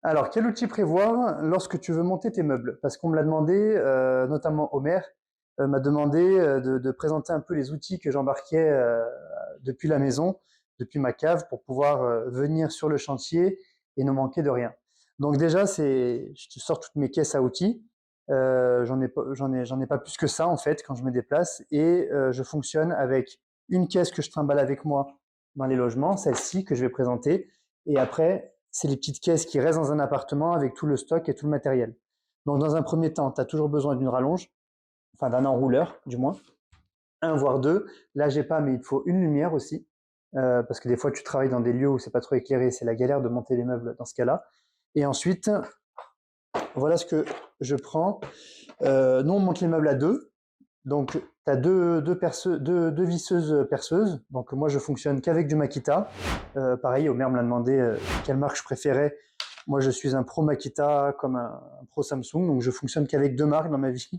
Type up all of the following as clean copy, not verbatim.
Alors, quel outil prévoir lorsque tu veux monter tes meubles? Parce qu'on me l'a demandé, notamment Omer m'a demandé de présenter un peu les outils que j'embarquais depuis la maison, depuis ma cave, pour pouvoir venir sur le chantier et ne manquer de rien. Donc déjà, je te sors toutes mes caisses à outils. J'en ai pas plus que ça en fait quand je me déplace et je fonctionne avec une caisse que je trimballe avec moi dans les logements, celle-ci que je vais présenter, et après, c'est les petites caisses qui restent dans un appartement avec tout le stock et tout le matériel. Donc, dans un premier temps, tu as toujours besoin d'une rallonge, enfin d'un enrouleur, du moins, un voire deux. Là, j'ai pas, mais il te faut une lumière aussi, parce que des fois, tu travailles dans des lieux où c'est pas trop éclairé, c'est la galère de monter les meubles dans ce cas-là. Et ensuite, voilà ce que je prends. Nous, on monte les meubles à deux. Donc, tu as deux visseuses perceuses. Donc, moi, je fonctionne qu'avec du Makita. Pareil, Omer me l'a demandé quelle marque je préférais. Moi, je suis un pro Makita comme un pro Samsung. Donc, je fonctionne qu'avec deux marques dans ma vie.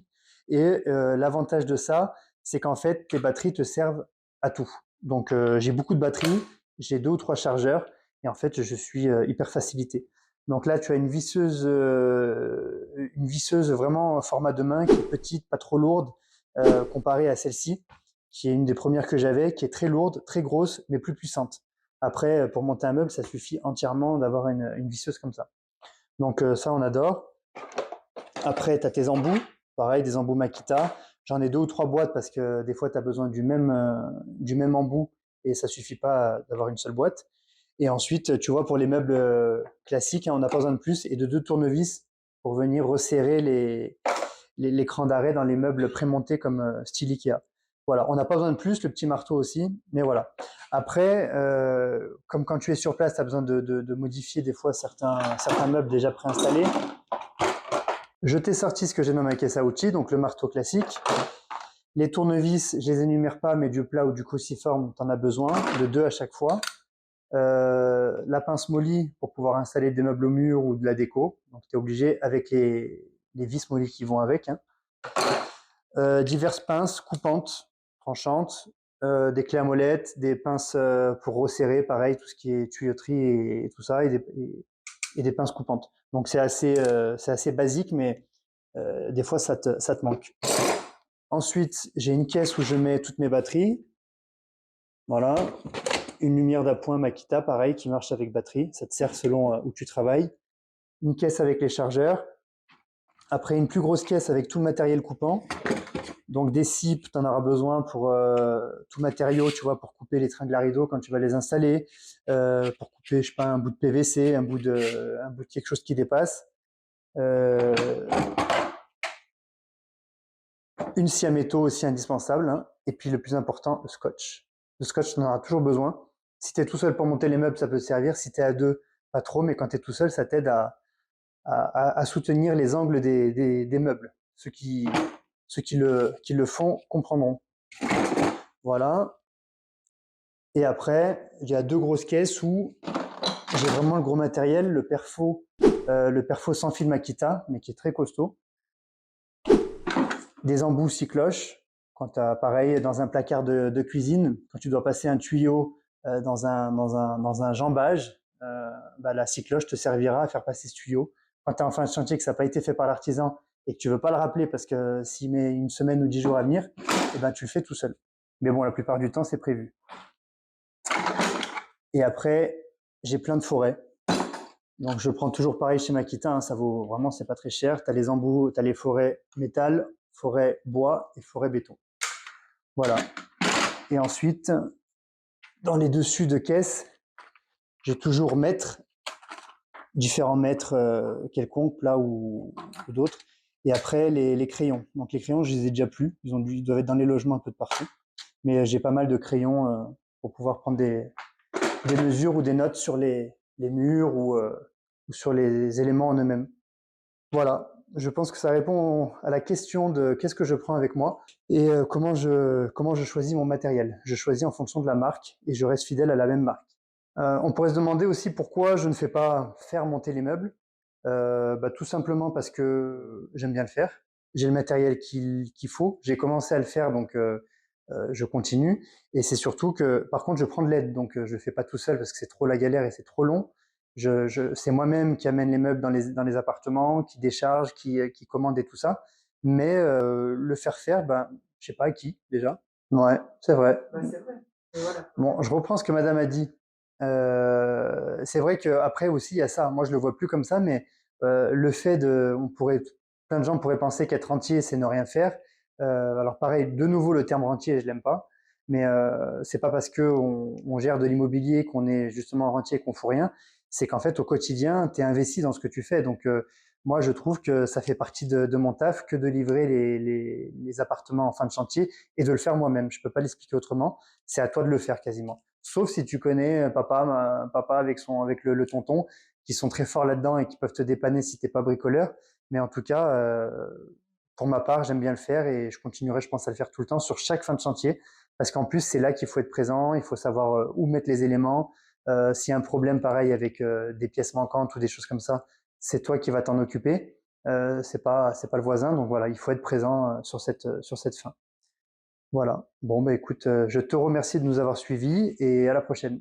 Et l'avantage de ça, c'est qu'en fait, tes batteries te servent à tout. Donc, j'ai beaucoup de batteries, j'ai deux ou trois chargeurs. Et en fait, je suis hyper facilité. Donc là, tu as une visseuse vraiment format de main qui est petite, pas trop lourde, comparée à celle-ci, qui est une des premières que j'avais, qui est très lourde, très grosse, mais plus puissante. Après, pour monter un meuble, ça suffit entièrement d'avoir une visseuse comme ça. Donc ça, on adore. Après, tu as tes embouts, pareil, des embouts Makita. J'en ai deux ou trois boîtes parce que des fois, tu as besoin du même embout et ça suffit pas d'avoir une seule boîte. Et ensuite, tu vois, pour les meubles classiques, hein, on n'a pas besoin de plus et de deux tournevis pour venir resserrer l'écran d'arrêt dans les meubles prémontés comme style Ikea. Voilà, on n'a pas besoin de plus, le petit marteau aussi, mais voilà. Après, comme quand tu es sur place, tu as besoin de modifier des fois certains meubles déjà préinstallés. Je t'ai sorti ce que j'ai dans ma caisse à outils, donc le marteau classique. Les tournevis, je les énumère pas, mais du plat ou du cruciforme, tu en as besoin, de deux à chaque fois. La pince molly pour pouvoir installer des meubles au mur ou de la déco. Donc tu es obligé avec les vis molly qui vont avec. Hein. Diverses pinces coupantes, tranchantes, des clés à molette, des pinces pour resserrer, pareil, tout ce qui est tuyauterie et tout ça, et des pinces coupantes. Donc c'est assez basique, mais des fois ça te manque. Ensuite, j'ai une caisse où je mets toutes mes batteries. Voilà. Une lumière d'appoint Makita, pareil, qui marche avec batterie. Ça te sert selon où tu travailles. Une caisse avec les chargeurs. Après, une plus grosse caisse avec tout le matériel coupant. Donc des cips, tu en auras besoin pour tout matériau, tu vois, pour couper les tringles à rideaux quand tu vas les installer, pour couper, je sais pas, un bout de PVC, un bout de quelque chose qui dépasse. Euh, une scie à métaux aussi indispensable. Hein. Et puis le plus important, le scotch. Le scotch, tu en auras toujours besoin. Si tu es tout seul pour monter les meubles, ça peut te servir. Si tu es à deux, pas trop, mais quand tu es tout seul, ça t'aide à soutenir les angles des meubles. Ceux qui le font comprendront. Voilà. Et après, il y a deux grosses caisses où j'ai vraiment le gros matériel, le perfo sans fil Makita, mais qui est très costaud. Des embouts six cloches. Quand tu as pareil dans un placard de cuisine, quand tu dois passer un tuyau dans un jambage, la scie cloche te servira à faire passer ce tuyau. Quand tu es en fin de chantier que ça n'a pas été fait par l'artisan et que tu veux pas le rappeler parce que s'il met une semaine ou 10 jours à venir, eh ben tu le fais tout seul. Mais bon, la plupart du temps, c'est prévu. Et après, j'ai plein de forêts. Donc je prends toujours pareil chez Makita, hein, ça vaut vraiment, c'est pas très cher. Tu as les embouts, tu as les forêts métal, forêt bois et forêt béton. Voilà. Et ensuite, dans les dessus de caisse, j'ai toujours mètres, différents mètres quelconques, là ou d'autres. Et après, les crayons. Donc les crayons, je les ai déjà plus. Ils doivent être dans les logements un peu de partout. Mais j'ai pas mal de crayons pour pouvoir prendre des mesures ou des notes sur les murs ou sur les éléments en eux-mêmes. Voilà, je pense que ça répond à la question de qu'est-ce que je prends avec moi et comment je choisis mon matériel. Je choisis en fonction de la marque et je reste fidèle à la même marque. On pourrait se demander aussi pourquoi je ne fais pas faire monter les meubles. Tout simplement parce que j'aime bien le faire. J'ai le matériel qu'il faut. J'ai commencé à le faire, donc je continue. Et c'est surtout que, par contre, je prends de l'aide, donc je ne le fais pas tout seul parce que c'est trop la galère et c'est trop long. C'est moi-même qui amène les meubles dans les appartements, qui décharge, qui commande et tout ça. Mais le faire faire, ben, je sais pas à qui déjà. Ouais, c'est vrai. Bah, c'est vrai. Et voilà. Bon, je reprends ce que madame a dit. C'est vrai qu'après aussi, il y a ça. Moi, je le vois plus comme ça, mais le fait plein de gens pourraient penser qu'être rentier, c'est ne rien faire. Alors pareil, de nouveau, le terme rentier, je l'aime pas. Mais c'est pas parce que on gère de l'immobilier qu'on est justement rentier qu'on fout rien. C'est qu'en fait, au quotidien, tu es investi dans ce que tu fais. Donc, moi, je trouve que ça fait partie de mon taf que de livrer les appartements en fin de chantier et de le faire moi-même. Je peux pas l'expliquer autrement. C'est à toi de le faire quasiment. Sauf si tu connais papa avec le tonton, qui sont très forts là-dedans et qui peuvent te dépanner si t'es pas bricoleur. Mais en tout cas, pour ma part, j'aime bien le faire et je continuerai, je pense, à le faire tout le temps sur chaque fin de chantier, parce qu'en plus, c'est là qu'il faut être présent, il faut savoir où mettre les éléments. S'il y a un problème pareil avec des pièces manquantes ou des choses comme ça, c'est toi qui vas t'en occuper. C'est pas le voisin, donc voilà, il faut être présent sur cette fin. Voilà. Bon, bah écoute, je te remercie de nous avoir suivis et à la prochaine.